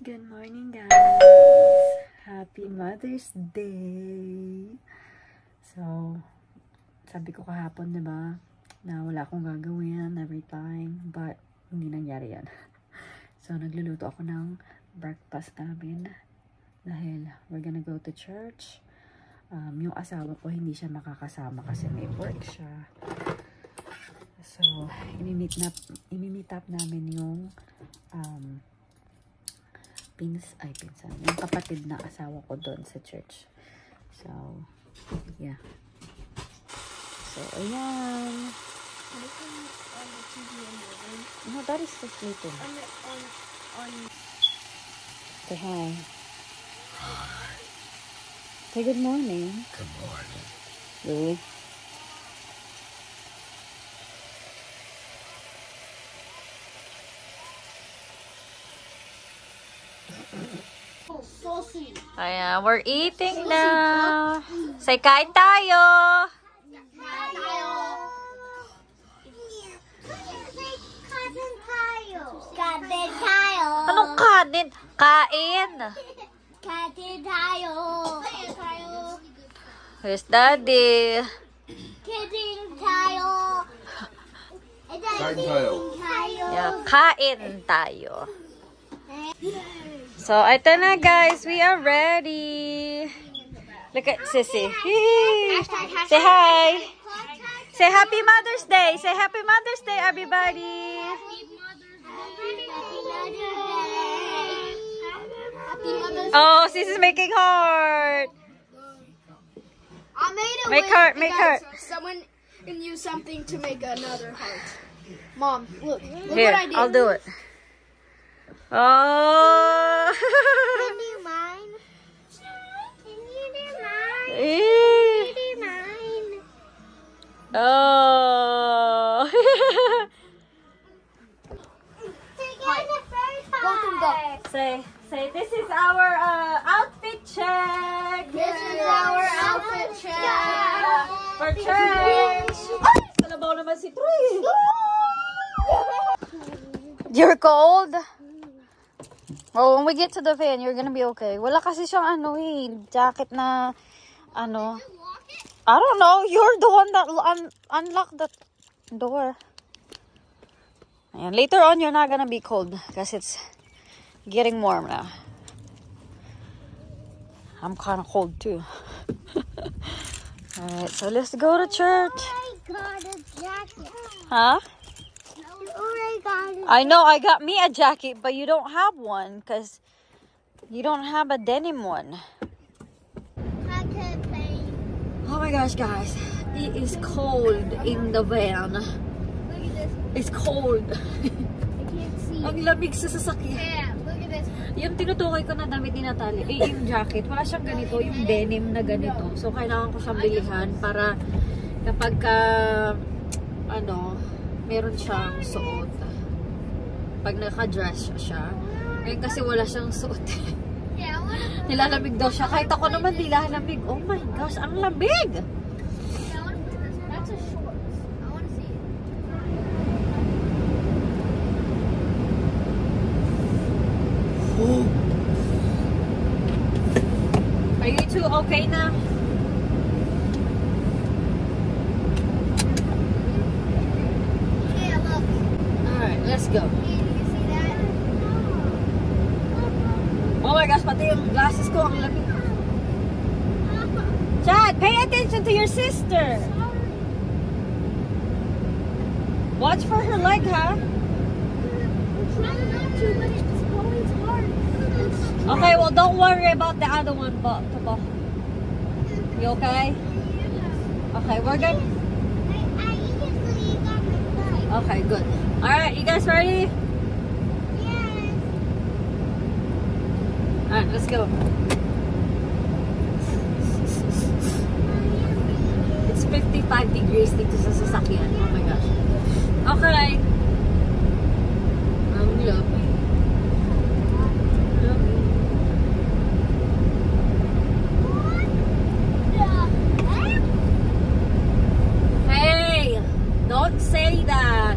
Good morning, guys! Happy Mother's Day! So, sabi ko kahapon, diba, na wala akong gagawin every time, but hindi nangyari yan. So, nagluluto ako ng breakfast namin dahil we're gonna go to church. Yung asawa ko, hindi siya makakasama kasi may work siya. So, imi-meet up namin yung pinsan, yung kapatid na asawa ko doon sa church. So, yeah. So, ayan. No, that is just sleeping. Say hi. Say good morning. Good morning. Really? Ayan, we're eating now. Say, kain tayo. Kain tayo. Anong kanin? Kain. Kain tayo. Where's Daddy? Kain tayo. Kain tayo. Yeah, kain tayo. So, ito na guys. We are ready. Look at Sissy. Say hi. Say Happy Mother's Day. Say Happy Mother's Day, everybody. Oh, Sissy's making heart. I made a Make heart, make heart. Someone can use something to make another heart. Mom, look Here, what I did. I'll do it. Oh. Can you mine? Can you do mine? Eh. Can you do mine? Oh. Together the first heart. Say, this is our outfit check. This is our outfit check. For church. Ay, kalabaw naman si Troy. You're cold? Oh, when we get to the van, you're gonna be okay. Wala kasi siyang jacket na, I don't know. You're the one that unlocked the door. And later on, you're not gonna be cold because it's getting warm now. I'm kind of cold too. Alright, so let's go to church. I got a jacket. Huh? I know, I got me a jacket, but you don't have one because you don't have a denim one. Oh my gosh, guys. It is cold in the van. Look at this. It's cold. I can't see. Ang lamig sa sasakyan. Yeah, look at this. Yung tinutukoy ko na damit ni Natalie, yung jacket, wala siyang ganito, yung denim na ganito. So, kailangan ko siyang bilihan para kapag meron siyang suot. Pag naka-dress siya. Ngayon kasi wala siyang suot. Yeah, I wanna Nilalamig daw siya. Kahit ako naman nilalamig. Oh my gosh, ang lamig! put this. That's a shorts. I wanna see it. Are you two okay na? Yeah, look. Alright, let's go. Hey, do you see that? Oh my gosh, pati yung glasses ko ang lamig. Chad, pay attention to your sister. Watch for her leg, huh? I'm trying not to, but it's going hard. Okay, well, don't worry about the other one, but you okay? Okay, we're good. I easily got my leg. Okay, good. All right, you guys ready? Yes. All right, let's go. It's 55 degrees dito sa sasakyan. Oh my gosh. Okay. Ang lamig. Hey, don't say that.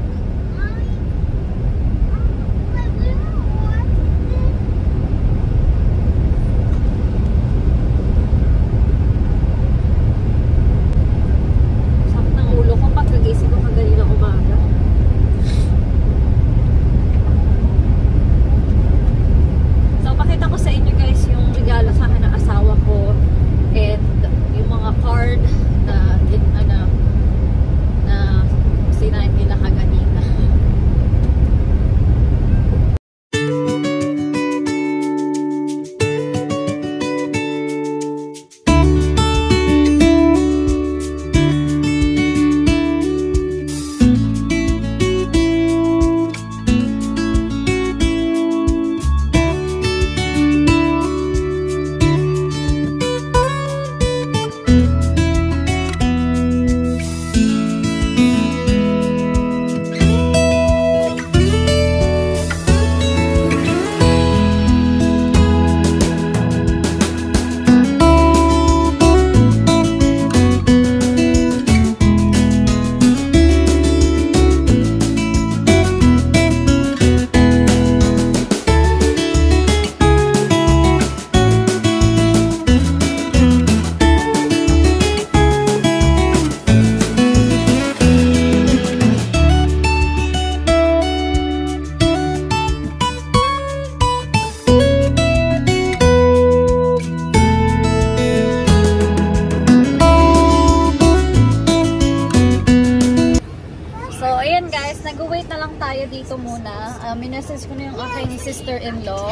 na-surprise ko na yung aking sister-in-law.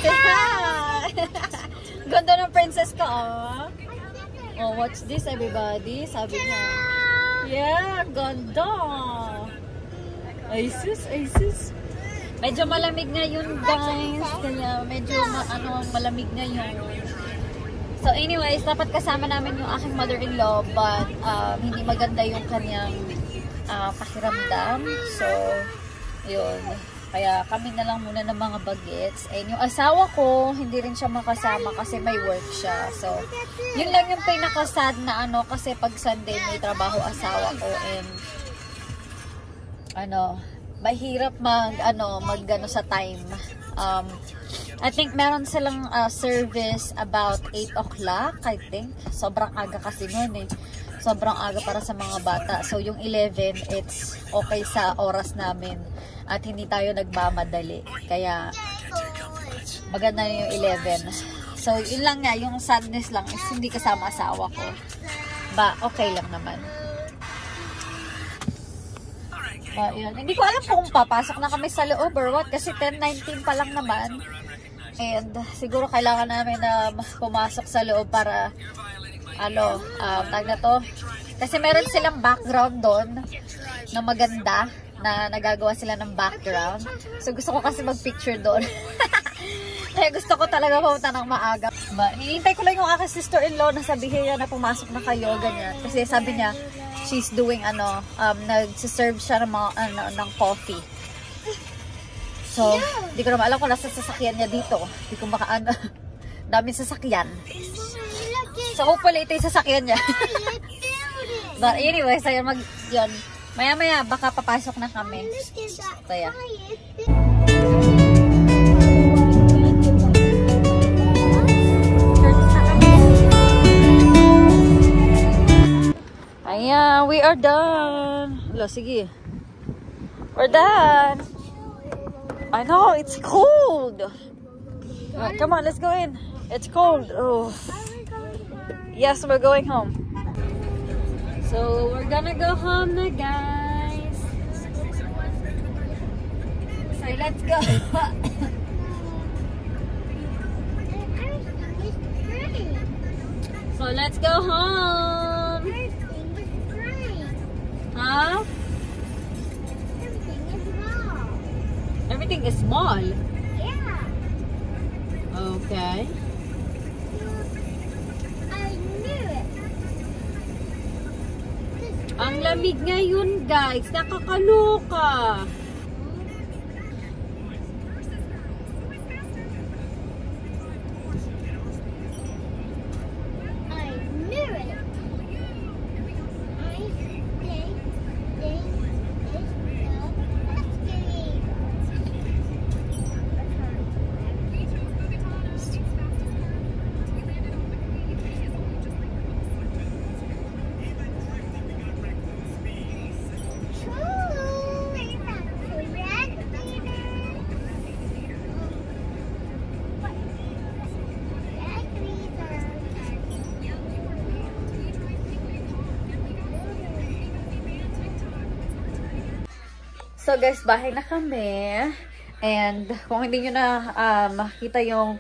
So, hi! Ganda ng princess ka, ah. Oh, watch this, everybody. Sabi niya. Yeah, ganda. Ay sus. Medyo malamig ngayon, guys. Kaya medyo malamig ngayon. So anyways, dapat kasama namin yung aking mother-in-law, but hindi maganda yung kanyang pakiramdam. So, yun. Kaya kami na lang muna ng mga bagets. And yung asawa ko, hindi rin siya makasama kasi may work siya. So, yun lang yung pinaka-sad na kasi pag Sunday may trabaho asawa ko, and mahirap mag sa time. I think meron silang service about 8 o'clock, I think. Sobrang aga kasi nun eh. Sobrang aga para sa mga bata. So, yung 11, it's okay sa oras namin. At hindi tayo nagmamadali. Kaya, maganda na yung 11. So, yun lang nga. Yung sadness lang is hindi kasama asawa ko. Ba, okay lang naman. Yun. Hindi ko alam kung papasok na kami sa loob or what kasi 10:19 pa lang naman, and siguro kailangan namin na pumasok sa loob para tag na to, kasi meron silang background doon na maganda, na nagagawa sila ng background. So gusto ko kasi mag-picture doon. Kaya gusto ko talaga pumunta ng maaga. Hinihintay ko lang yung aking sister-in-law na sabihin niya na pumasok na kayo, ganyan. Kasi sabi niya, she's doing nagsiserve siya ng coffee. So, hindi ko naman alam kung nasa sasakyan niya dito. Hindi ko daming sasakyan. So, hopefully ito yung sasakyan niya. But anyway, so yun. Maya-maya, baka papasok na kami. So, yeah. Ayan, we are done. Hello, sige. We're done. I know, it's cold. Right, come on, let's go in. It's cold. Oh. Yes, we're going home. So, we're gonna go home na, guys. So, let's go. So, let's go home. Huh? Everything is small. Yeah. Okay. I knew it. Ang lamig ngayon, guys. Nakakaloka. I knew it. So guys, bahay na kami. And kung hindi nyo na makita yung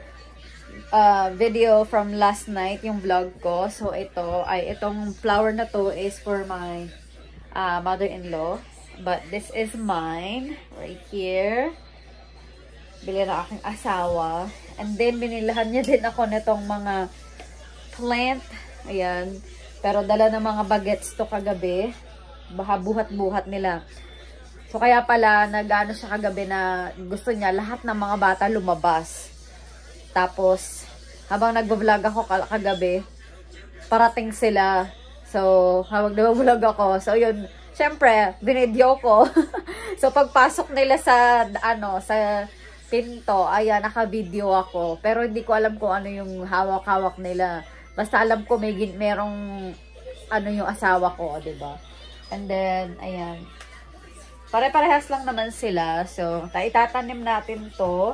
video from last night, yung vlog ko. So itong flower na to is for my mother-in-law. But this is mine. Right here. Bili na aking asawa. And then binilahan niya din ako nitong mga plant. Ayan. Pero dala ng mga bagets to kagabi. Baka buhat-buhat nila. So, kaya pala, nag-ano siya kagabi na gusto niya lahat ng mga bata lumabas. Tapos, habang nag-vlog ako kagabi, parating sila. So, habang nag-vlog ako, so yun, syempre, binidyo ko. So, pagpasok nila sa pinto, ayan, naka-video ako. Pero hindi ko alam kung ano yung hawak-hawak nila. Basta alam ko merong yung asawa ko, diba? And then, ayan. Pare-parehas lang naman sila. So, itatanim natin to.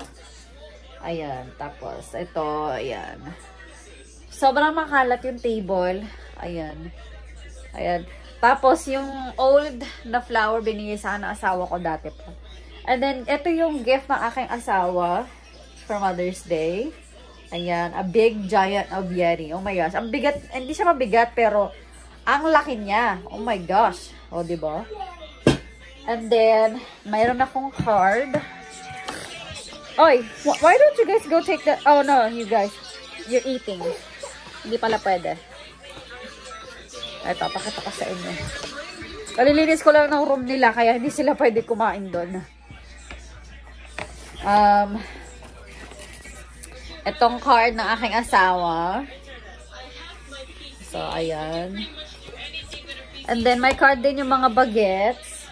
Ayan. Tapos, ito. Ayan. Sobrang makalat yung table. Ayan. Ayan. Tapos, yung old na flower binigay sa akin ng asawa ko dati pa. And then, ito yung gift ng aking asawa for Mother's Day. Ayan, a big giant of Yeti. Oh my gosh. Ang bigat, hindi siya mabigat, pero ang laki niya. Oh my gosh. O, diba? And then, mayroon akong card. Oy, why don't you guys go take the... Oh, no, you guys. You're eating. Hindi pala pwede. Ito, pakita ko sa inyo. Kalilinis ko lang ng room nila, kaya hindi sila pwede kumain doon. Itong card ng aking asawa. So, ayan. And then, may card din yung mga bagets.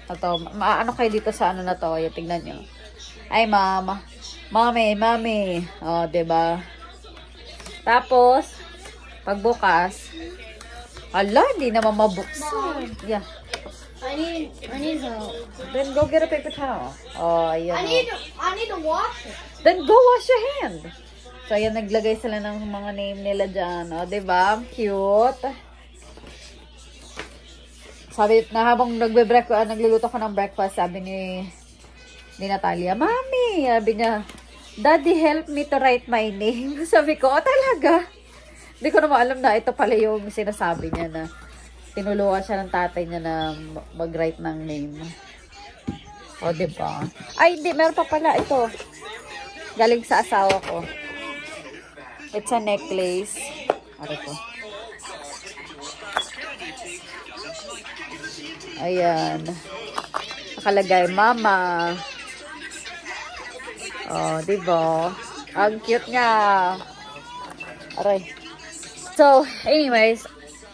Ito, ano kayo dito sa ano na to? Tingnan nyo. Ay, mama. Mami. O, diba? Tapos, pagbukas, ala, hindi naman mabuksan. Yeah. I need help. Then go get a paper towel. Oh, ayan. I need to wash it. Then go wash your hand. So, ayan, naglagay sila ng mga name nila dyan. O, diba? Cute. Sabi, na habang nagluluto ko ng breakfast, sabi ni Natalia, Mami, sabi niya, Daddy, help me to write my name. Sabi ko, oh, talaga? Hindi ko naman alam na ito pala yung sinasabi niya na tinulungan siya ng tatay niya na mag-write ng name. O, diba? Ay, hindi. Meron pa pala ito. Galing sa asawa ko. It's a necklace. Ano ko? Ayan. Nakalagay, Mama. Oh, diba? Ang cute nga. Aray. So, anyways,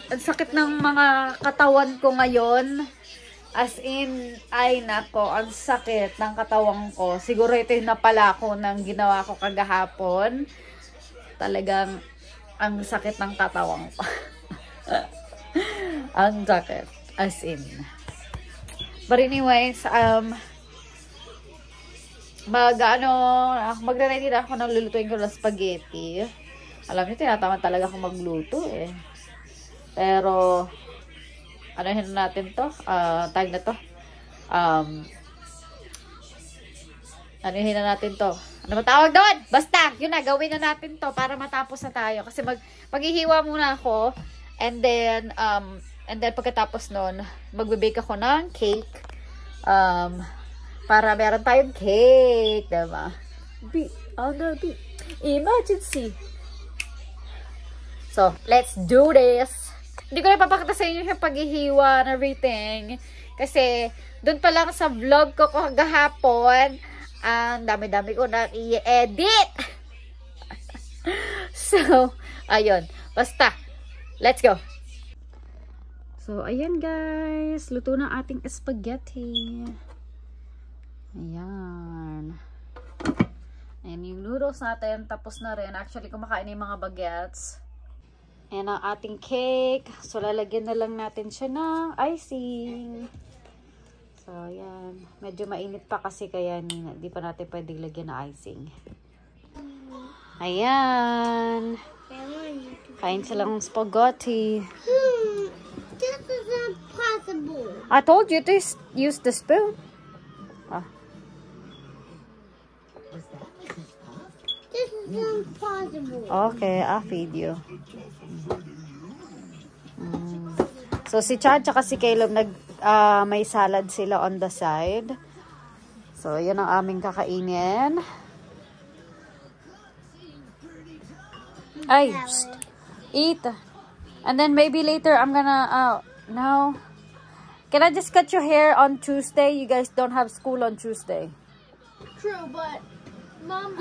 ang sakit ng mga katawan ko ngayon. As in, ay nako, ang sakit ng katawan ko. Siguro ito yung napala ko ng ginawa ko kagahapon. Talagang, ang sakit ng katawan ko. Ang sakit. As in. But anyways, magre-ready na ako ng lulutuin ko ng spaghetti. Alam niyo, tinatamad talaga ako magluto eh. Pero, anuhin natin to? Tag na to? Anuhin na natin to? Ano matawag doon? Basta, yun na, gawin na natin to para matapos na tayo. Kasi maghihiwa muna ako. And then pagkatapos nun, magbe-bake ako ng cake. Para meron tayong cake. Diba? Emergency. So, let's do this. Hindi ko na papakita sa inyo yung paghihiwa and everything. Kasi, dun pa lang sa vlog ko kagahapon, ang dami-dami ko na i-edit. So, ayun. Basta, let's go. So, ayan guys. Luto na ating spaghetti. Ayan. And yung noodles natin, tapos na rin. Actually, kumakain na yung mga bagets. And ang ating cake. So, lalagyan na lang natin siya ng icing. So, ayan. Medyo mainit pa kasi kaya hindi pa natin pwedeng lagyan ng icing. Ayan. Kain silang spaghetti. This is impossible. I told you to use the spoon. This is impossible. Okay, I'll feed you. So, si Chad at si Caleb may salad sila on the side. So, yun ang aming kakainin. Ay, eat. And then maybe later I'm gonna, no. Can I just cut your hair on Tuesday? You guys don't have school on Tuesday. True, but Mom,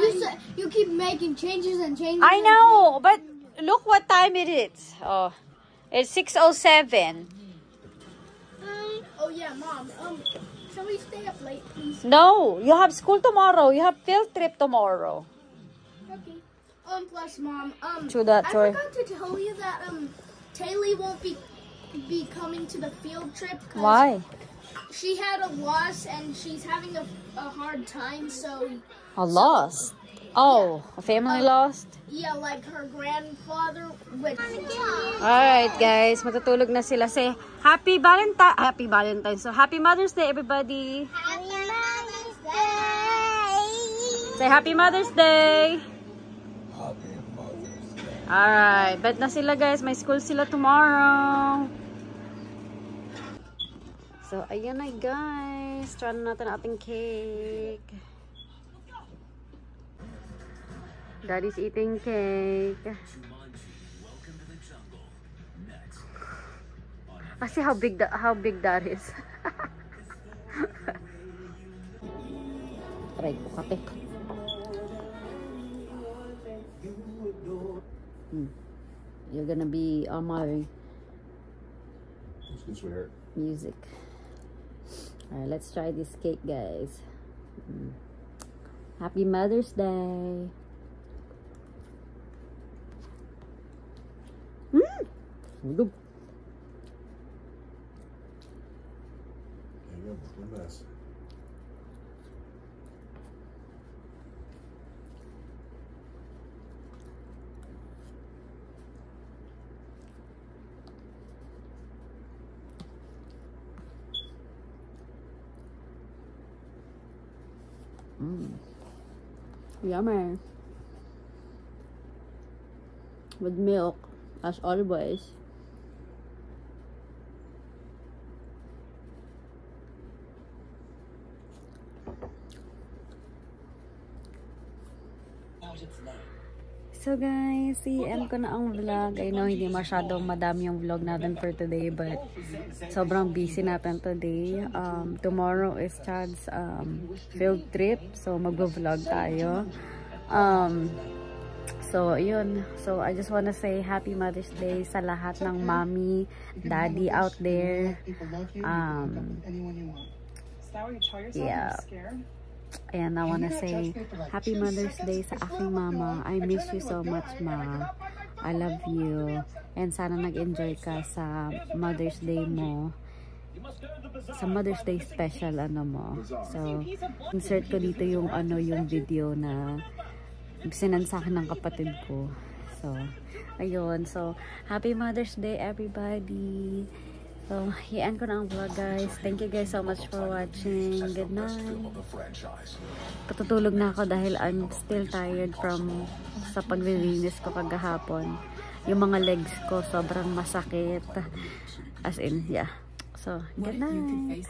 you keep making changes and changes. I know, but look what time it is. Oh, it's 6:07. Oh yeah, Mom. Shall we stay up late, please? No, you have school tomorrow. You have field trip tomorrow. Okay. Plus, Mom. To that, I sorry. forgot to tell you that Taylor won't be coming to the field trip. Why? She had a loss and she's having a hard time. So A loss. Oh, a family lost? Yeah, like her grandfather with... Alright guys, matutulog na sila. Say Happy Valentine's. So Happy Mother's Day everybody. Happy Mother's Day! Say Happy Mother's Day. Alright, bet na sila guys. May school sila tomorrow. So ayan na guys. Try na natin ating cake. Daddy's eating cake. See how big that is. Aray ko kape. You're gonna be on my music. Alright, let's try this cake, guys. Happy Mother's Day. Udog. Yummy. With milk, as always. So guys, i-end ko na ang vlog. I know hindi masyadong madami yung vlog natin for today, but sobrang busy natin today. Tomorrow is Chad's field trip, so magvo-vlog tayo. So yun, so I just wanna say Happy Mother's Day sa lahat ng mommy, daddy out there. Yeah. And I want to say Happy Mother's Day sa aking mama. I miss you so much, ma. I love you. And sana nag-enjoy ka sa Mother's Day mo. Sa Mother's Day special mo. So, insert ko dito yung yung video na sinan sa akin ng kapatid ko. So, ayun. So, Happy Mother's Day everybody. So, i-end ko na ang vlog, guys. Thank you guys so much for watching. Good night. Patutulog na ako dahil I'm still tired from sa paglilinis ko kagahapon. Yung mga legs ko sobrang masakit. As in, yeah. So, good night.